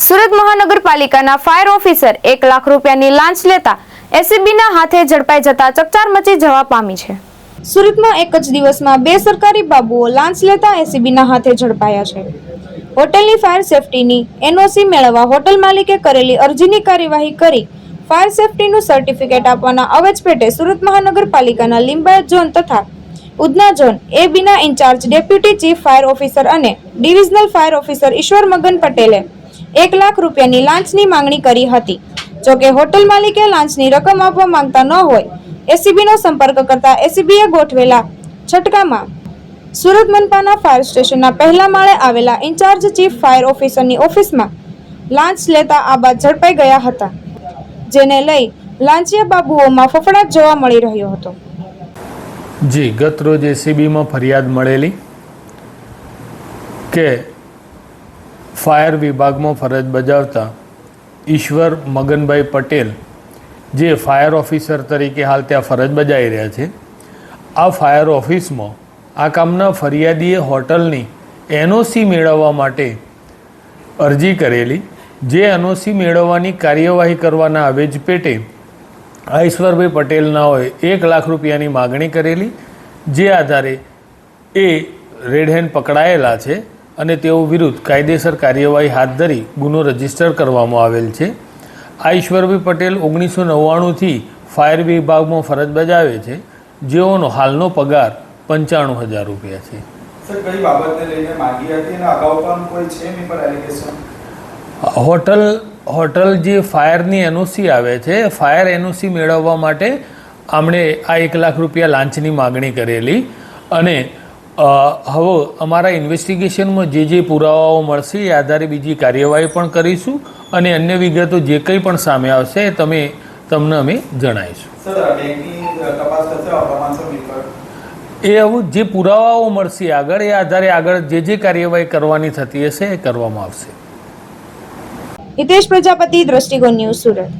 સુરત મહાનગરપાલિકાના fire officer 1 lakh રૂપિયાની લાંચ લેતા એસીબીના હાથે ઝડપાઈ જતા ચકચાર મચી જવા પામી છે। સુરતમાં એક જ દિવસમાં 2 સરકારી બાબુઓ લાંચ લેતા એસીબીના હાથે ઝડપાયા છે। હોટલની ફાયર સેફટીની એનઓસી મેળવવા હોટલ માલિકે કરેલી અરજીની કાર્યવાહી કરી ફાયર સેફટીનું સર્ટિફિકેટ આપવાના અવેજ પેટે સુરત મહાનગરપાલિકાના લિંબાયત ઝોન તથા ઉધના ઝોન એબીના incharge deputy chief fire officer અને divisional fire officer Ishwar Magan પટેલે 1 લાખ રૂપિયાની લાંચની માંગણી કરી હતી। જોકે હોટલ માલિકે લાંચની રકમ આપવા માંગતા ન હોય એસીબીનો સંપર્ક કરતા એસીબીએ ગોઠવેલા છટકામાં સુરત મનપાના ફાયર સ્ટેશનના પહેલા માળે આવેલા ઇન્ચાર્જ ચીફ ફાયર ઓફિસરની ઓફિસમાં લાંચ લેતા આ બાદ ઝડપાઈ ગયા હતા, જેને લઈ લાંચિયા બાબુઓમાં ફફડાટ જોવા મળી રહ્યો હતો। જી ગત રોજ એસીબીમાં ફરિયાદ મળેલી કે ફાયર વિભાગમાં ફરજ બજાવતા ઈશ્વર મગનભાઈ પટેલ જે ફાયર ઓફિસર તરીકે હાલ ત્યાં ફરજ બજાવી રહ્યા છે, આ ફાયર ઓફિસમાં આ કામના ફરિયાદીએ હોટલની એનઓસી મેળવવા માટે અરજી કરેલી, જે એનઓસી મેળવવાની કાર્યવાહી કરવાના અવેજ પેટે આ ઈશ્વરભાઈ પટેલનાઓએ 1 લાખ રૂપિયાની માગણી કરેલી, જે આધારે એ રેડ હેન્ડ પકડાયેલા છે અને તેઓ વિરુદ્ધ કાયદેસર કાર્યવાહી હાથ ધરી ગુનો રજીસ્ટર કરવામાં આવેલ છે। આ ઈશ્વરભાઈ પટેલ 1999થી ફાયર વિભાગમાં ફરજ બજાવે છે, જેઓનો હાલનો પગાર 95,000 રૂપિયા છે। સર, કઈ બાબતને લઈને માંગી હતી અને અગાઉ પણ કોઈ છે એની પર એલિગેશન? હોટલ જે ફાયરની એનઓસી આવે છે, ફાયર એનઓસી મેળવવા માટે આમણે આ 1 લાખ રૂપિયા લાંચની માગણી કરેલી અને હવે અમારા ઇન્વેસ્ટિગેશનમાં જે પુરાવાઓ મળશે એ આધારે બીજી કાર્યવાહી પણ કરીશું અને અન્ય વિગતો જે કંઈ પણ સામે આવશે તમને અમે જણાવીશું। સર, બેંકની તપાસ થશે પ્રમાણસર મિલકત એ હવે જે પુરાવાઓ મળશે આગળ એ આધારે આગળ જે કાર્યવાહી કરવાની થતી હશે એ કરવામાં આવશે। હિતેશ પ્રજાપતિ, દ્રષ્ટિકોણ ન્યૂઝ, સુરત।